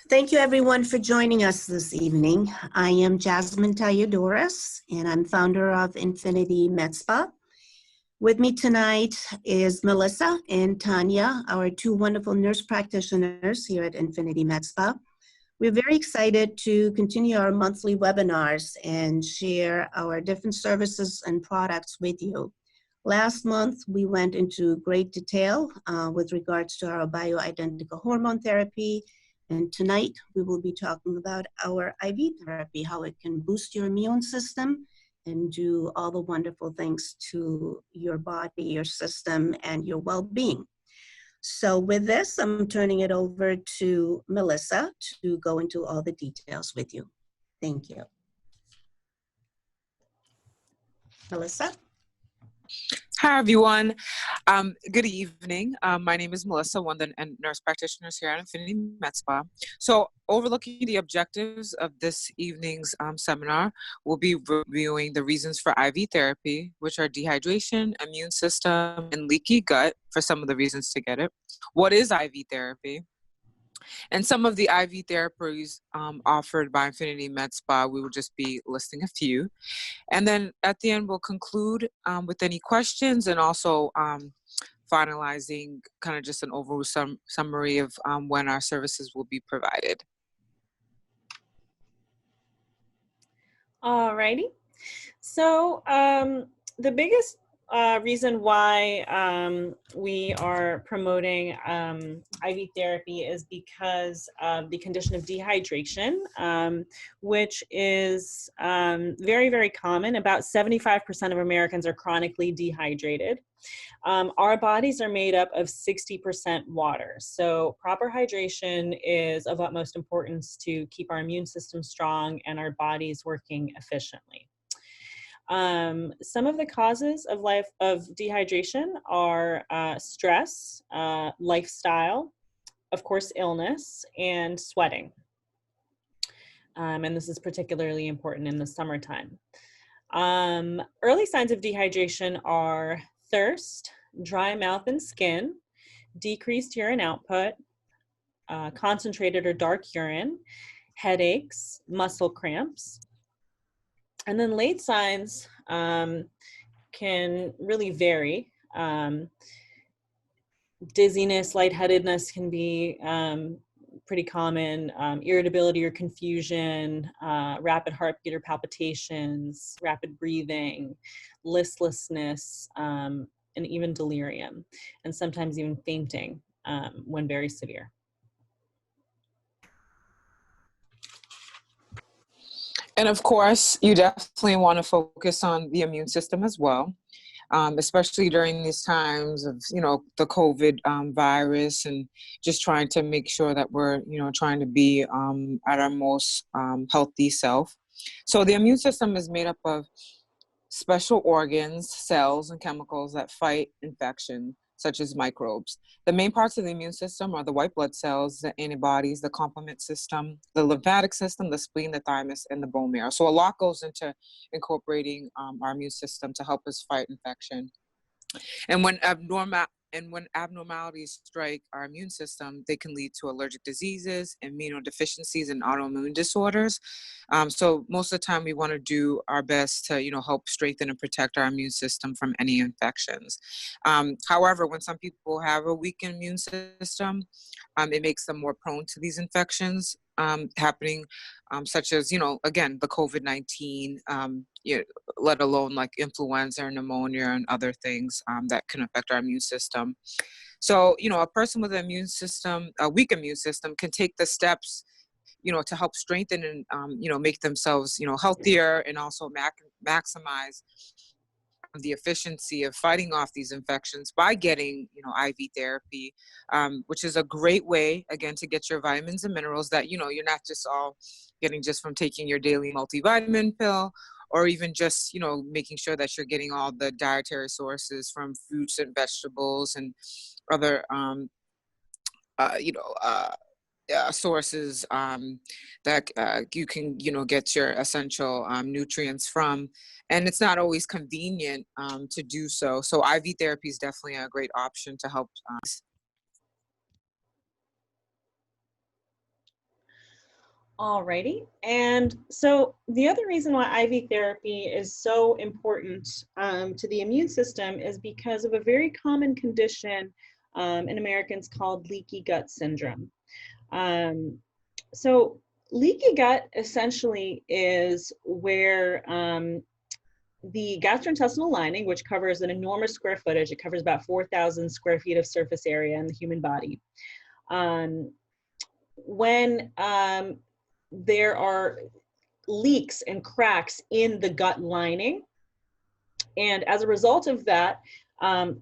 Thank you everyone for joining us this evening. I am Jasmine Tayudoris, and I'm founder of Infinity Med Spa. With me tonight is Melissa and Tanya, our two wonderful nurse practitioners here at Infinity Med Spa. We're very excited to continue our monthly webinars and share our different services and products with you. Last month, we went into great detail with regards to our bioidentical hormone therapy. And tonight, we will be talking about our IV therapy, how it can boost your immune system and do all the wonderful things to your body, your system, and your well-being. So with this, I'm turning it over to Melissa to go into all the details with you. Thank you. Melissa? Hi, everyone. Good evening. My name is Melissa, one of the nurse practitioners here at Infinity Med Spa. So overlooking the objectives of this evening's seminar, we'll be reviewing the reasons for IV therapy, which are dehydration, immune system, and leaky gut for some of the reasons to get it. What is IV therapy? And some of the IV therapies offered by Infinity Med Spa, we will just be listing a few. And then at the end, we'll conclude with any questions and also finalizing kind of just an overall summary of when our services will be provided. All righty. So the biggest reason why we are promoting IV therapy is because of the condition of dehydration, which is very, very common. About 75% of Americans are chronically dehydrated. Our bodies are made up of 60% water. So proper hydration is of utmost importance to keep our immune system strong and our bodies working efficiently. Some of the causes of dehydration are stress, lifestyle, of course, illness, and sweating. And this is particularly important in the summertime. Early signs of dehydration are thirst, dry mouth and skin, decreased urine output, concentrated or dark urine, headaches, muscle cramps. And then late signs can really vary. Dizziness, lightheadedness can be pretty common, irritability or confusion, rapid heartbeat or palpitations, rapid breathing, listlessness, and even delirium, and sometimes even fainting when very severe. And of course, you definitely want to focus on the immune system as well, especially during these times of, the COVID virus, and just trying to make sure that we're, trying to be at our most healthy self. So the immune system is made up of special organs, cells, and chemicals that fight infection, such as microbes. The main parts of the immune system are the white blood cells, the antibodies, the complement system, the lymphatic system, the spleen, the thymus, and the bone marrow. So a lot goes into incorporating our immune system to help us fight infection. And when abnormalities strike our immune system, they can lead to allergic diseases, immunodeficiencies, and autoimmune disorders. So most of the time we want to do our best to, help strengthen and protect our immune system from any infections. However, when some people have a weak immune system, it makes them more prone to these infections happening, such as, again, the COVID-19, let alone like influenza or pneumonia and other things that can affect our immune system. So, a person with a weak immune system can take the steps, to help strengthen and, make themselves, healthier, and also maximize the efficiency of fighting off these infections by getting, IV therapy, which is a great way, again, to get your vitamins and minerals that, you're not just all getting just from taking your daily multivitamin pill, or even just, making sure that you're getting all the dietary sources from fruits and vegetables and other, sources that you can, get your essential nutrients from. And it's not always convenient to do so. So IV therapy is definitely a great option to help. Alrighty. And so the other reason why IV therapy is so important to the immune system is because of a very common condition in Americans called leaky gut syndrome. So leaky gut essentially is where the gastrointestinal lining, which covers an enormous square footage, it covers about 4,000 square feet of surface area in the human body. When there are leaks and cracks in the gut lining, and as a result of that,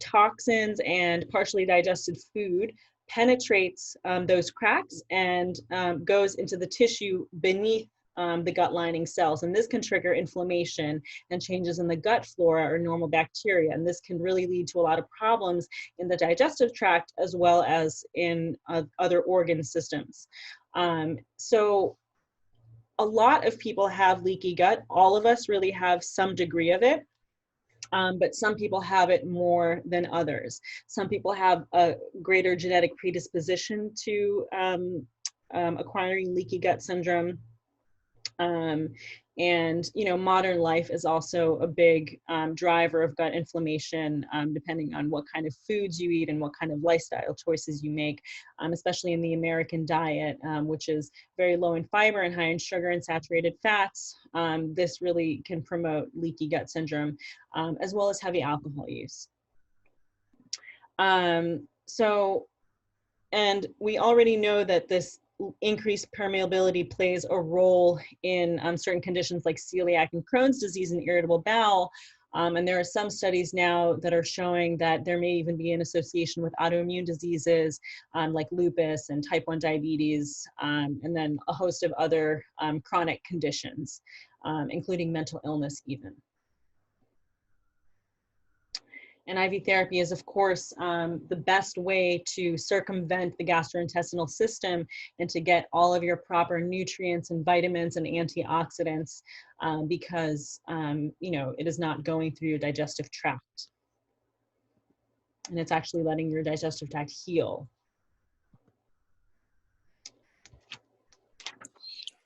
toxins and partially digested food penetrates those cracks and goes into the tissue beneath the gut lining cells. And this can trigger inflammation and changes in the gut flora or normal bacteria. And this can really lead to a lot of problems in the digestive tract as well as in other organ systems. So a lot of people have leaky gut. All of us really have some degree of it. But some people have it more than others. Some people have a greater genetic predisposition to acquiring leaky gut syndrome. And, you know, modern life is also a big driver of gut inflammation, depending on what kind of foods you eat and what kind of lifestyle choices you make, especially in the American diet, which is very low in fiber and high in sugar and saturated fats. This really can promote leaky gut syndrome, as well as heavy alcohol use. And we already know that this increased permeability plays a role in certain conditions like celiac and Crohn's disease and irritable bowel. And there are some studies now that are showing that there may even be an association with autoimmune diseases like lupus and type 1 diabetes, and then a host of other chronic conditions, including mental illness even. And IV therapy is, of course, the best way to circumvent the gastrointestinal system and to get all of your proper nutrients and vitamins and antioxidants because, you know, it is not going through your digestive tract. And it's actually letting your digestive tract heal.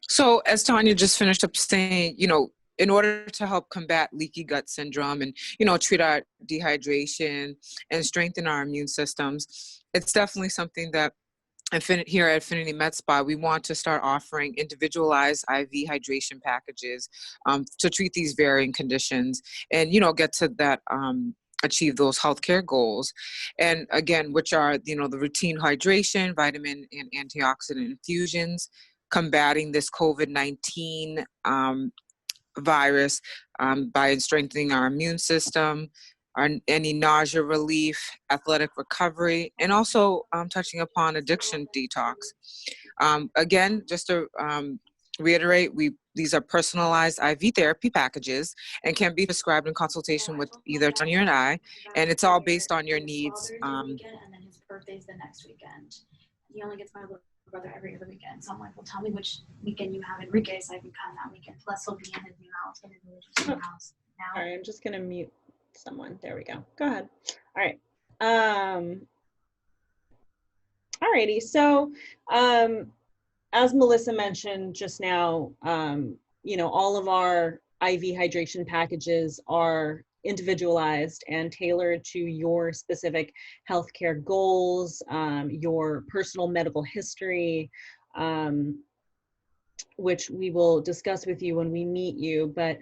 So as Tanya just finished up saying, you know, in order to help combat leaky gut syndrome and, you know, treat our dehydration and strengthen our immune systems, it's definitely something that here at Affinity Med Spa, we want to start offering individualized IV hydration packages to treat these varying conditions and, you know, get to that, achieve those healthcare goals. And again, which are, you know, the routine hydration, vitamin and antioxidant infusions, combating this COVID-19 virus by strengthening our immune system, any nausea relief, athletic recovery, and also touching upon addiction detox. Again, just to reiterate, these are personalized IV therapy packages and can be prescribed in consultation with either Tanya and I, and it's all based on your needs. And then his birthday's the next weekend. He only gets my little brother every other weekend. So I'm like, well, tell me which weekend you have Enrique so I can come that weekend. Plus he'll be in his new house, in his new house now. All right, I'm just gonna mute someone. There we go. Go ahead. All right. Alrighty. So as Melissa mentioned just now, you know, all of our IV hydration packages are individualized and tailored to your specific healthcare goals, your personal medical history, which we will discuss with you when we meet you. But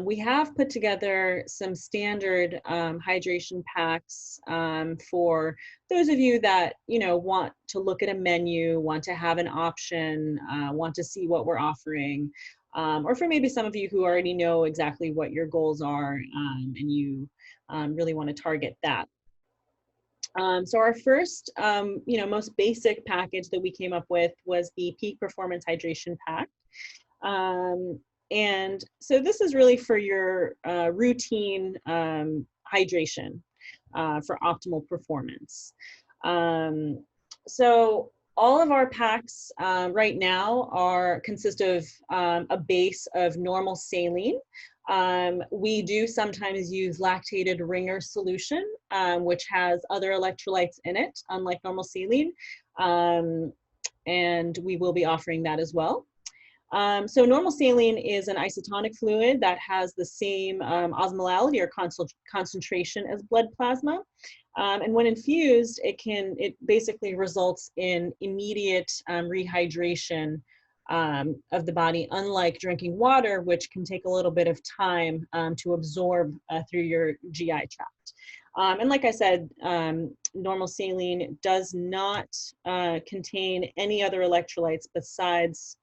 we have put together some standard hydration packs for those of you that, you know, want to look at a menu, want to have an option, want to see what we're offering. Or for maybe some of you who already know exactly what your goals are and you really want to target that. So our first, you know, most basic package that we came up with was the Peak Performance Hydration Pack. And so this is really for your routine hydration for optimal performance. So all of our packs right now consist of a base of normal saline. We do sometimes use lactated Ringer solution, which has other electrolytes in it, unlike normal saline. And we will be offering that as well. So normal saline is an isotonic fluid that has the same osmolality or concentration as blood plasma. And when infused, it basically results in immediate rehydration of the body, unlike drinking water, which can take a little bit of time to absorb through your GI tract. And like I said, normal saline does not contain any other electrolytes besides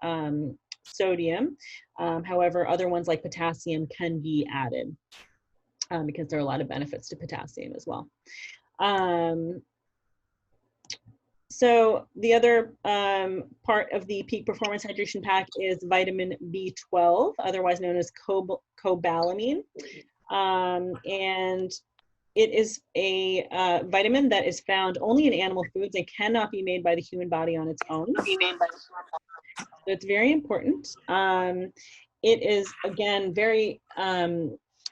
sodium. However, other ones like potassium can be added because there are a lot of benefits to potassium as well. So the other part of the Peak Performance Hydration Pack is vitamin B12, otherwise known as cobalamin. And it is a vitamin that is found only in animal foods. It cannot be made by the human body on its own. So it's very important. It is, again, very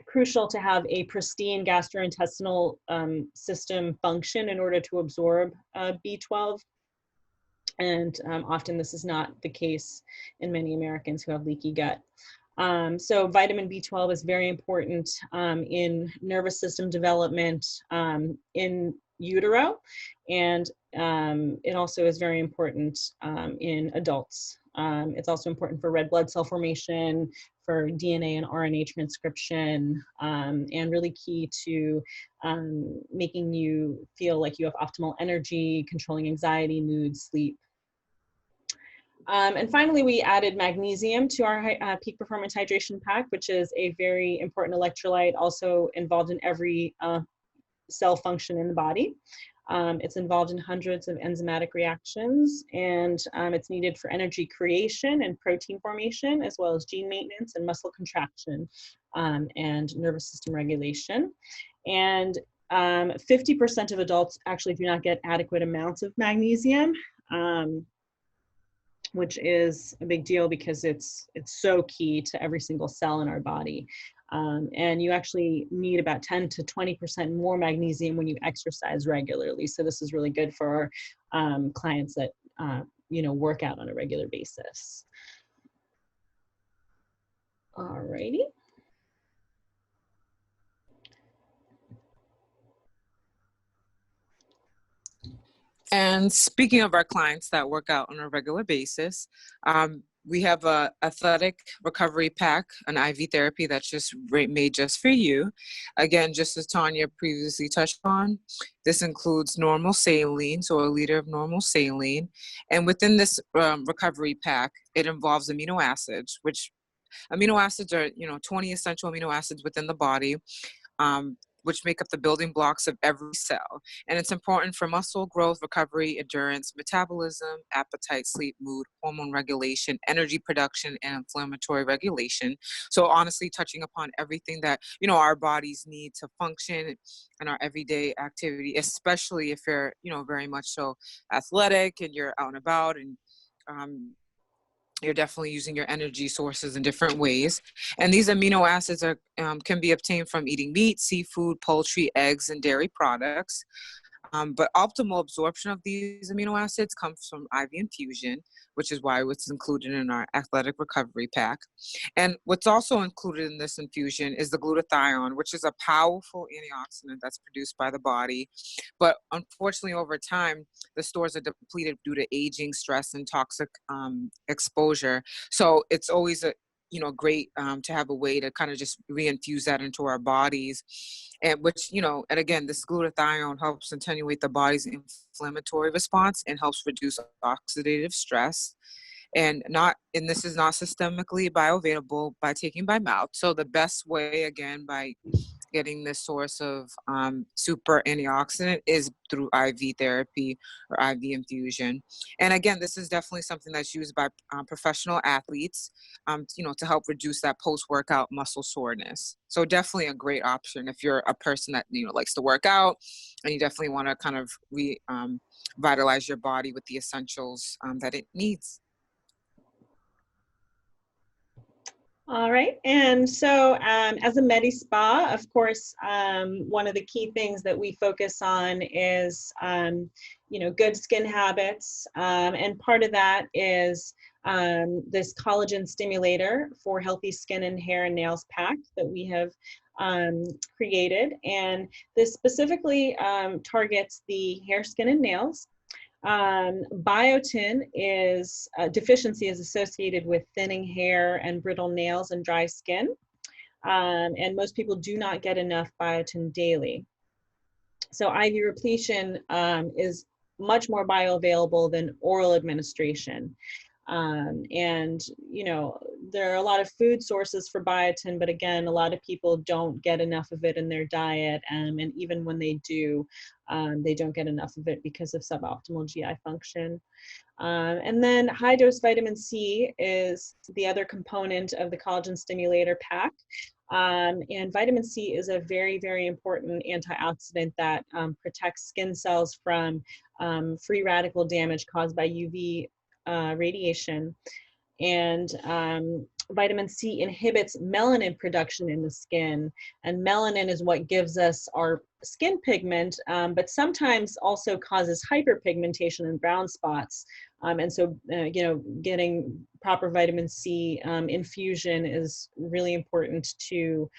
crucial to have a pristine gastrointestinal system function in order to absorb B12. And often this is not the case in many Americans who have leaky gut. So vitamin B12 is very important in nervous system development in utero, and it also is very important in adults. It's also important for red blood cell formation, for DNA and RNA transcription, and really key to making you feel like you have optimal energy, controlling anxiety, mood, sleep. And finally, we added magnesium to our Peak Performance Hydration Pack, which is a very important electrolyte, also involved in every cell function in the body. It's involved in hundreds of enzymatic reactions, and it's needed for energy creation and protein formation, as well as gene maintenance and muscle contraction and nervous system regulation. And 50% of adults actually do not get adequate amounts of magnesium, which is a big deal because it's so key to every single cell in our body. And you actually need about 10 to 20% more magnesium when you exercise regularly. So this is really good for clients that work out on a regular basis. Alrighty. And speaking of our clients that work out on a regular basis, we have a athletic recovery pack, an IV therapy that's just made just for you. Again, just as Tanya previously touched on, this includes normal saline, so a liter of normal saline. And within this recovery pack, it involves amino acids, which amino acids are, 20 essential amino acids within the body, which make up the building blocks of every cell. And it's important for muscle growth, recovery, endurance, metabolism, appetite, sleep, mood, hormone regulation, energy production, and inflammatory regulation. So honestly, touching upon everything that, our bodies need to function in our everyday activity, especially if you're, very much so athletic and you're out and about and, you're definitely using your energy sources in different ways. And these amino acids are can be obtained from eating meat, seafood, poultry, eggs, and dairy products. But optimal absorption of these amino acids comes from IV infusion, which is why it's included in our athletic recovery pack. And what's also included in this infusion is the glutathione, which is a powerful antioxidant that's produced by the body. But unfortunately, over time, the stores are depleted due to aging, stress, and toxic exposure. So it's always great to have a way to kind of just reinfuse that into our bodies, and which, and again, this glutathione helps attenuate the body's inflammatory response and helps reduce oxidative stress. And this is not systemically bioavailable by taking by mouth. So the best way, again, by getting this source of super antioxidant is through IV therapy or IV infusion. And again, this is definitely something that's used by professional athletes, to help reduce that post-workout muscle soreness. So definitely a great option if you're a person that, likes to work out and you definitely want to kind of revitalize your body with the essentials that it needs. All right, and so as a Medi Spa, of course, one of the key things that we focus on is, good skin habits, and part of that is this collagen stimulator for healthy skin and hair and nails pack that we have created. And this specifically targets the hair, skin, and nails. Biotin is deficiency is associated with thinning hair and brittle nails and dry skin. And most people do not get enough biotin daily. So IV repletion is much more bioavailable than oral administration. And, you know, there are a lot of food sources for biotin, but again, a lot of people don't get enough of it in their diet. And even when they do, they don't get enough of it because of suboptimal GI function. And then high dose vitamin C is the other component of the collagen stimulator pack. And vitamin C is a very, very important antioxidant that protects skin cells from free radical damage caused by UV radiation. And vitamin C inhibits melanin production in the skin, and melanin is what gives us our skin pigment, but sometimes also causes hyperpigmentation and brown spots. And so, you know, getting proper vitamin C infusion is really important to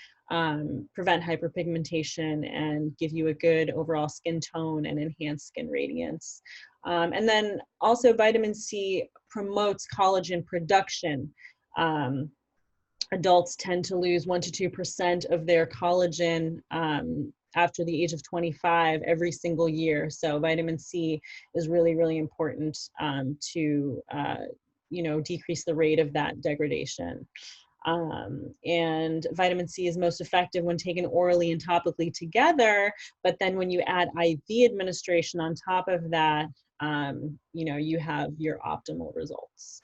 prevent hyperpigmentation and give you a good overall skin tone and enhance skin radiance. And then also vitamin C promotes collagen production. Adults tend to lose 1 to 2% of their collagen after the age of 25 every single year. So vitamin C is really, really important to, you know, decrease the rate of that degradation. And vitamin C is most effective when taken orally and topically together, but then when you add IV administration on top of that, you know, you have your optimal results.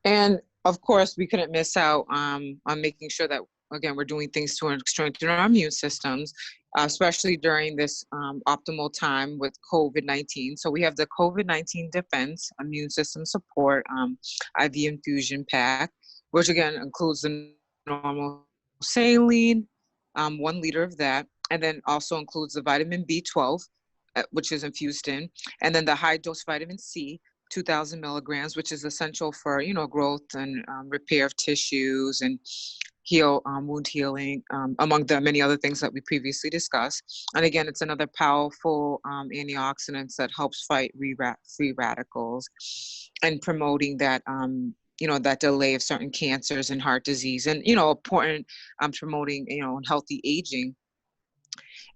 And of course, we couldn't miss out on making sure that, again, we're doing things to strengthen our immune systems, especially during this optimal time with COVID-19. So we have the COVID-19 Defense Immune System Support IV infusion pack, which again includes the normal saline, 1 liter of that, and then also includes the vitamin B12, which is infused in, and then the high dose vitamin C, 2,000 milligrams, which is essential for, you know, growth and repair of tissues and wound healing, among the many other things that we previously discussed. And again, it's another powerful antioxidant that helps fight free radicals and promoting that, you know, that delay of certain cancers and heart disease, and, you know, important promoting, you know, healthy aging,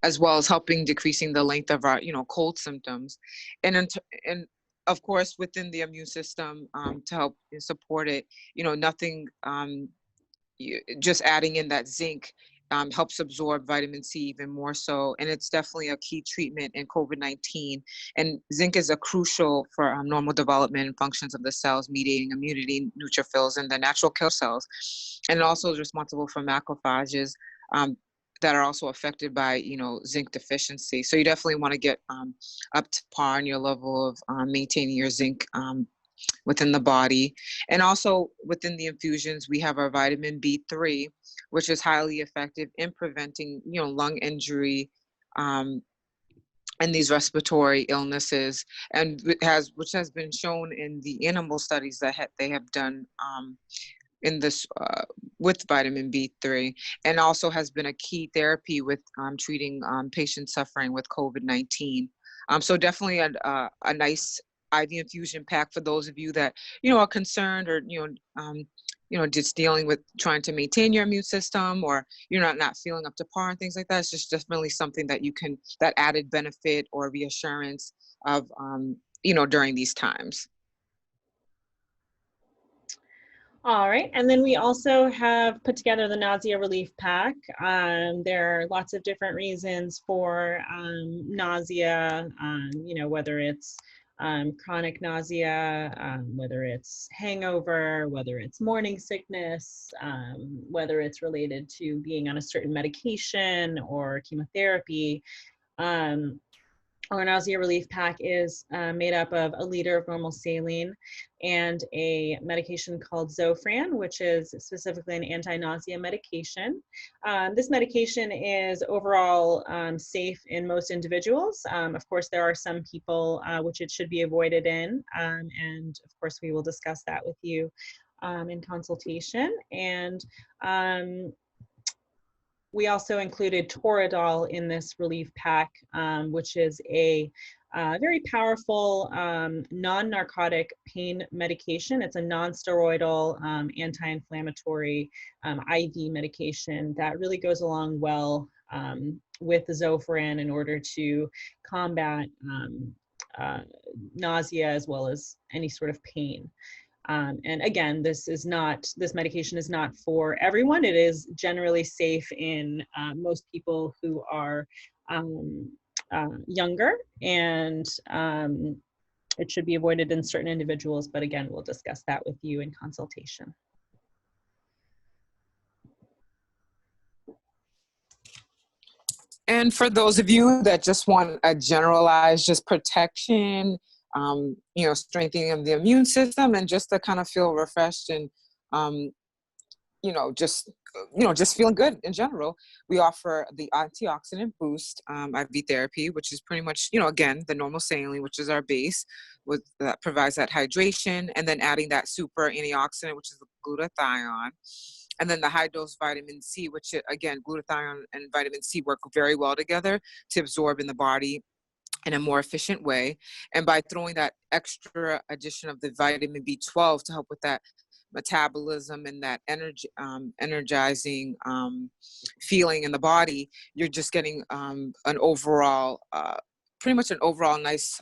as well as helping decreasing the length of our, you know, cold symptoms. And of course, within the immune system, to help support it, you know, nothing, just adding in that zinc helps absorb vitamin C even more so. And it's definitely a key treatment in COVID-19. And zinc is a crucial for normal development and functions of the cells, mediating immunity, neutrophils, and the natural killer cells. And it also is responsible for macrophages that are also affected by, you know, zinc deficiency. So you definitely want to get up to par in your level of maintaining your zinc within the body. And also within the infusions, we have our vitamin B3, which is highly effective in preventing, you know, lung injury and these respiratory illnesses, and which has been shown in the animal studies that they have done in this with vitamin B3, and also has been a key therapy with treating patients suffering with COVID-19. So definitely a nice IV infusion pack for those of you that, you know, are concerned, or, you know, just dealing with trying to maintain your immune system, or you're not feeling up to par and things like that. It's just definitely something that you can, that added benefit or reassurance of, you know, during these times. All right, and then we also have put together the nausea relief pack. There are lots of different reasons for nausea, you know, whether it's chronic nausea, whether it's hangover, whether it's morning sickness, whether it's related to being on a certain medication or chemotherapy. Our nausea relief pack is made up of a liter of normal saline and a medication called Zofran, which is specifically an anti-nausea medication. This medication is overall safe in most individuals. Of course, there are some people which it should be avoided in, and of course, we will discuss that with you in consultation. And we also included Toradol in this relief pack, which is a very powerful non-narcotic pain medication. It's a non-steroidal anti-inflammatory IV medication that really goes along well with the Zofran in order to combat nausea as well as any sort of pain. And again, this medication is not for everyone. It is generally safe in most people who are younger, and it should be avoided in certain individuals, but again, we'll discuss that with you in consultation. And for those of you that just want a generalized just protection, you know, strengthening of the immune system, and just to kind of feel refreshed and, you know, just feeling good in general, we offer the Antioxidant Boost IV therapy, which is pretty much, you know, again, the normal saline, which is our base, that provides that hydration, and then adding that super antioxidant, which is the glutathione. And then the high dose vitamin C, which again, glutathione and vitamin C work very well together to absorb in the body in a more efficient way. And by throwing that extra addition of the vitamin B12 to help with that metabolism and that energizing feeling in the body, you're just getting an overall pretty much an overall nice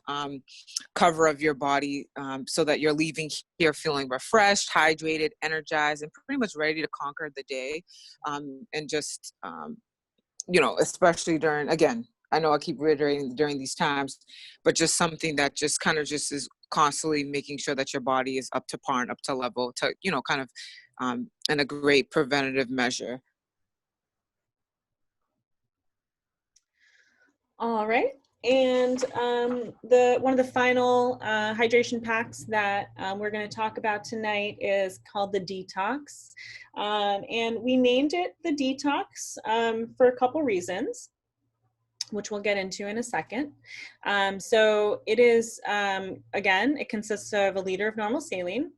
cover of your body, so that you're leaving here feeling refreshed, hydrated, energized, and pretty much ready to conquer the day. And just, you know, especially during, again, I know I keep reiterating during these times, but just something that just kind of just is constantly making sure that your body is up to par and up to level to, you know, kind of in a great preventative measure. All right. And one of the final hydration packs that we're going to talk about tonight is called the Detox. And we named it the Detox for a couple reasons, which we'll get into in a second. So it is, again, it consists of a liter of normal saline.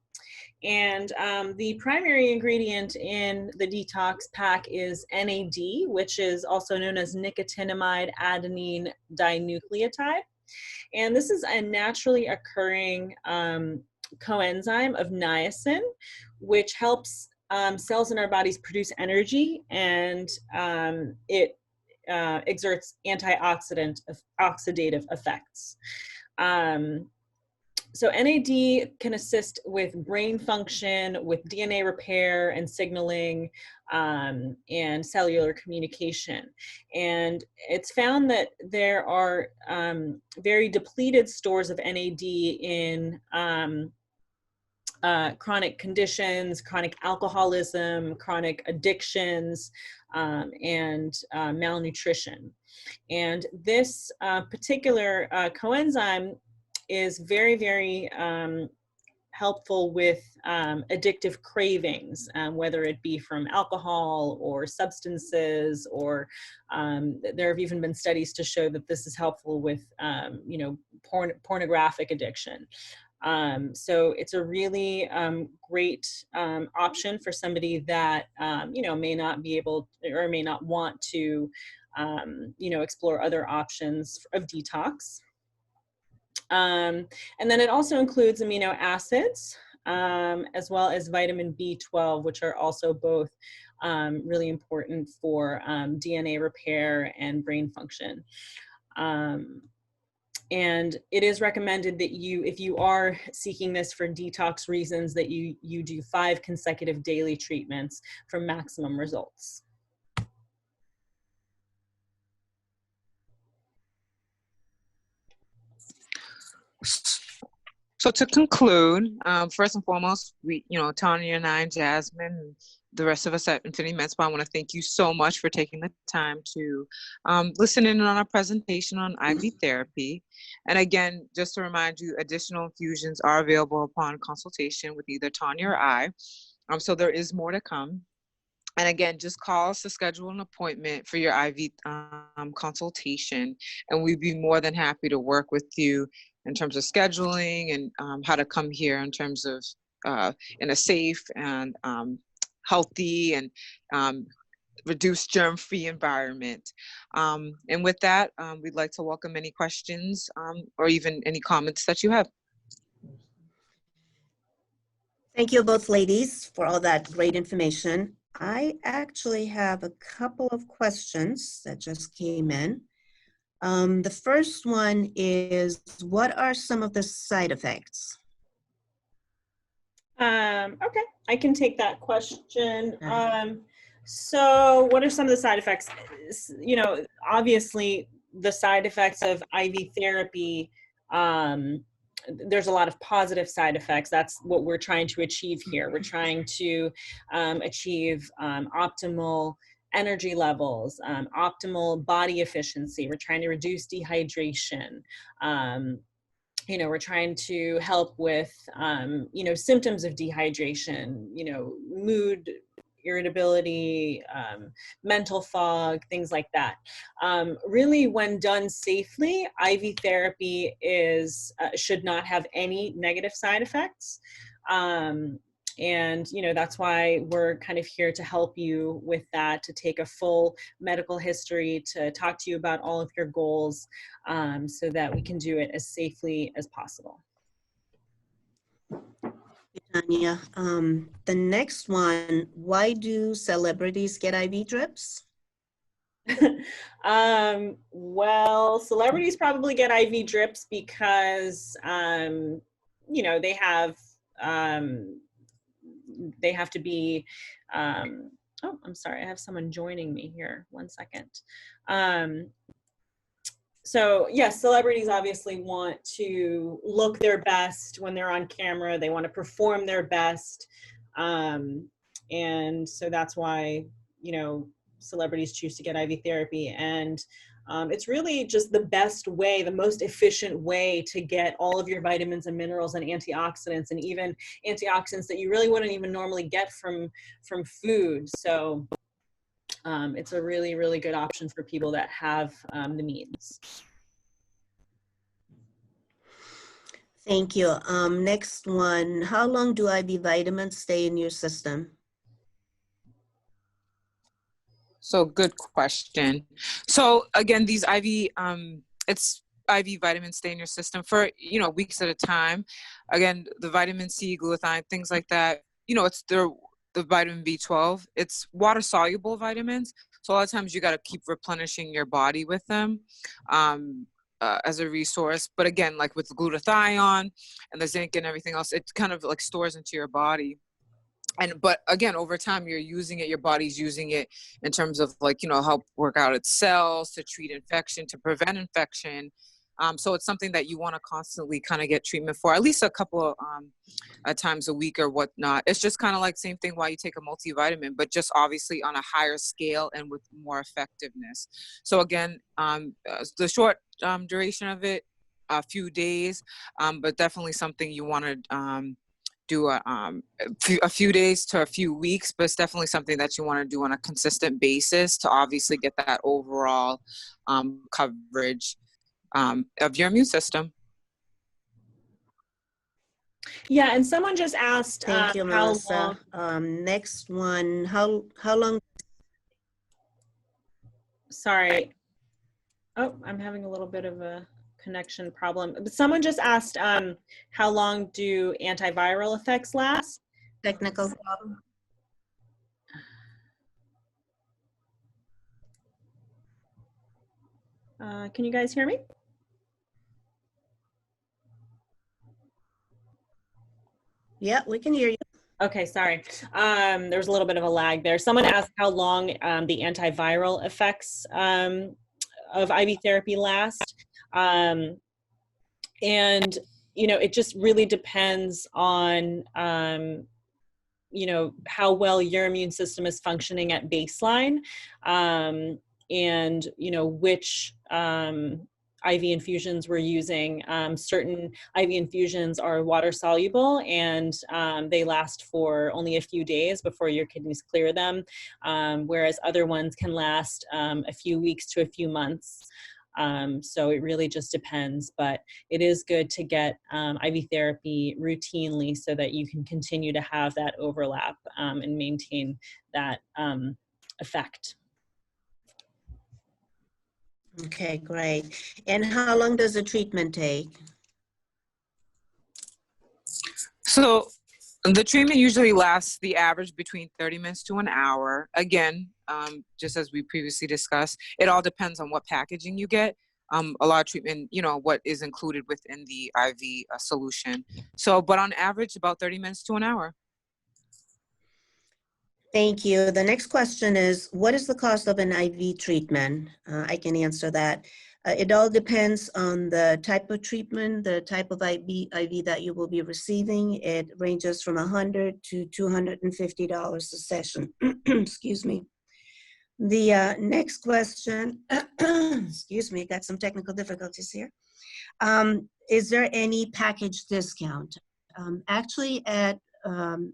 And the primary ingredient in the Detox pack is NAD, which is also known as nicotinamide adenine dinucleotide. And this is a naturally occurring coenzyme of niacin, which helps cells in our bodies produce energy, and it exerts oxidative effects. So NAD can assist with brain function, with DNA repair and signaling, and cellular communication. And it's found that there are very depleted stores of NAD in chronic conditions, chronic alcoholism, chronic addictions, and malnutrition. And this particular coenzyme is very, very helpful with addictive cravings, whether it be from alcohol or substances, or there have even been studies to show that this is helpful with, you know, pornographic addiction. So it's a really great option for somebody that, you know, may not be able or may not want to, you know, explore other options of detox. And then it also includes amino acids, as well as vitamin B12, which are also both really important for DNA repair and brain function. And it is recommended that you, if you are seeking this for detox reasons, that you do 5 consecutive daily treatments for maximum results. So to conclude, first and foremost, we, you know, Tanya and I and Jasmine, the rest of us at Infinity Med Spa, I want to thank you so much for taking the time to listen in on our presentation on IV therapy. And again, just to remind you, additional infusions are available upon consultation with either Tanya or I. So there is more to come. And again, just call us to schedule an appointment for your IV consultation, and we'd be more than happy to work with you in terms of scheduling and how to come here in terms of in a safe and healthy and reduced germ-free environment. And with that, we'd like to welcome any questions or even any comments that you have. Thank you both ladies for all that great information. I actually have a couple of questions that just came in. The first one is, what are some of the side effects? Okay, I can take that question. So what are some of the side effects? You know, obviously the side effects of IV therapy, there's a lot of positive side effects. That's what we're trying to achieve here. We're trying to achieve optimal energy levels, optimal body efficiency. We're trying to reduce dehydration. You know, we're trying to help with, you know, symptoms of dehydration, you know, mood, irritability, mental fog, things like that. Really, when done safely, IV therapy is should not have any negative side effects. And, you know, that's why we're kind of here to help you with that, to take a full medical history, to talk to you about all of your goals, so that we can do it as safely as possible. Tanya, the next one, why do celebrities get IV drips? Well, celebrities probably get IV drips because, you know, they have to be, oh, I'm sorry, I have someone joining me here. 1 second. So yes, celebrities obviously want to look their best when they're on camera. They want to perform their best. And so that's why, you know, celebrities choose to get IV therapy. And it's really just the best way, the most efficient way to get all of your vitamins and minerals and antioxidants, and even antioxidants that you really wouldn't even normally get from food. So it's a really, really good option for people that have the means. Thank you. Next one, how long do IV vitamins stay in your system? So good question. So again, these IV, it's IV vitamins stay in your system for, you know, weeks at a time. Again, the vitamin C, glutathione, things like that, you know, it's the vitamin B12, it's water soluble vitamins. So a lot of times you got to keep replenishing your body with them as a resource. But again, like with the glutathione and the zinc and everything else, it kind of like stores into your body. But again, over time, you're using it, your body's using it in terms of, like, you know, help work out its cells, to treat infection, to prevent infection. So it's something that you want to constantly kind of get treatment for, at least a couple of times a week or whatnot. It's just kind of like same thing while you take a multivitamin, but just obviously on a higher scale and with more effectiveness. So again, the short duration of it, a few days, but definitely something you want to do a few days to a few weeks, but it's definitely something that you want to do on a consistent basis to obviously get that overall coverage of your immune system. Yeah, and someone just asked, Thank you, Melissa. Next one, how long? Sorry. Oh, I'm having a little bit of a connection problem. But someone just asked, how long do antiviral effects last? Technical problem. Can you guys hear me? Yeah, we can hear you. Okay, sorry. There's a little bit of a lag there. Someone asked how long the antiviral effects of IV therapy last. And, you know, it just really depends on you know, how well your immune system is functioning at baseline, and, you know, which IV infusions we're using. Certain IV infusions are water soluble, and they last for only a few days before your kidneys clear them, whereas other ones can last a few weeks to a few months. So it really just depends, but it is good to get IV therapy routinely so that you can continue to have that overlap and maintain that effect. Okay, great. And how long does the treatment take? So the treatment usually lasts the average between 30 minutes to an hour. Again, just as we previously discussed, it all depends on what packaging you get. A lot of treatment, you know, what is included within the IV solution. So, but on average, about 30 minutes to an hour. Thank you. The next question is, what is the cost of an IV treatment? I can answer that. It all depends on the type of treatment, the type of IV that you will be receiving. It ranges from $100 to $250 a session. Excuse me. The next question, excuse me, got some technical difficulties here. Is there any package discount? Actually, at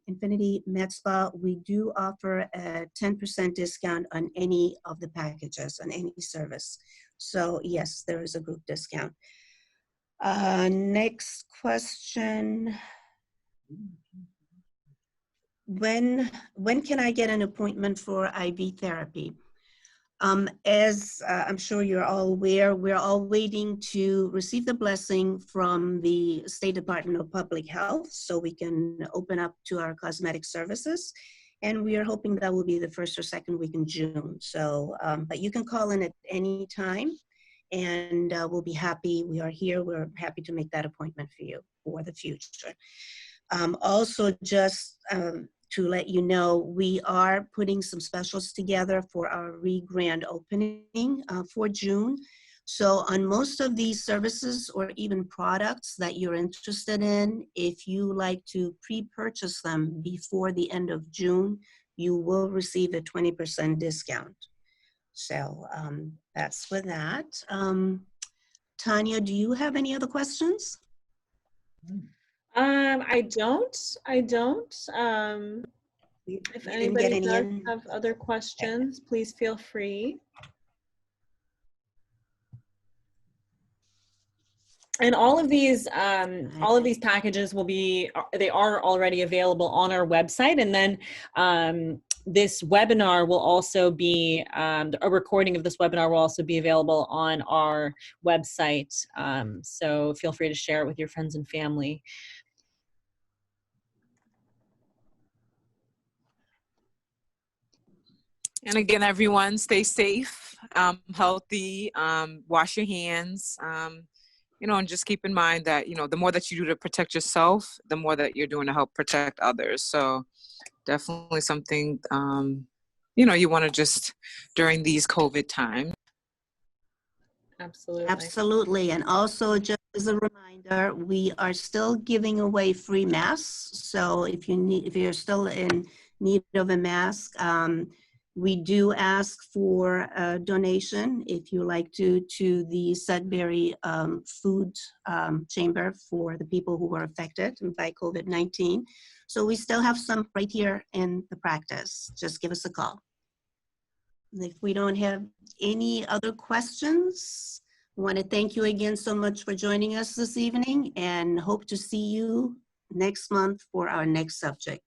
Infinity Med Spa, we do offer a 10% discount on any of the packages, on any service. So yes, there is a group discount. Next question. When can I get an appointment for IV therapy? As I'm sure you're all aware, we're all waiting to receive the blessing from the State Department of Public Health so we can open up to our cosmetic services. And we are hoping that will be the first or second week in June. So, but you can call in at any time and we'll be happy. We are here. We're happy to make that appointment for you for the future. Also, just to let you know, we are putting some specials together for our re-grand opening for June. So on most of these services or even products that you're interested in, if you like to pre-purchase them before the end of June, you will receive a 20% discount. So that's with that. Tanya, do you have any other questions? I don't. If anybody does have other questions, please feel free. And all of these packages will be, they are already available on our website. And then this webinar will also be, a recording of this webinar will also be available on our website. So feel free to share it with your friends and family. And again, everyone, stay safe, healthy, wash your hands, you know, and just keep in mind that, you know, the more that you do to protect yourself, the more that you're doing to help protect others. So definitely something, you know, you want to just during these COVID times. Absolutely. Absolutely. And also, just as a reminder, we are still giving away free masks. So if you're still in need of a mask, we do ask for a donation, if you like to the Sudbury Food Chamber for the people who were affected by COVID-19. So we still have some right here in the practice. Just give us a call. If we don't have any other questions, I want to thank you again so much for joining us this evening and hope to see you next month for our next subject.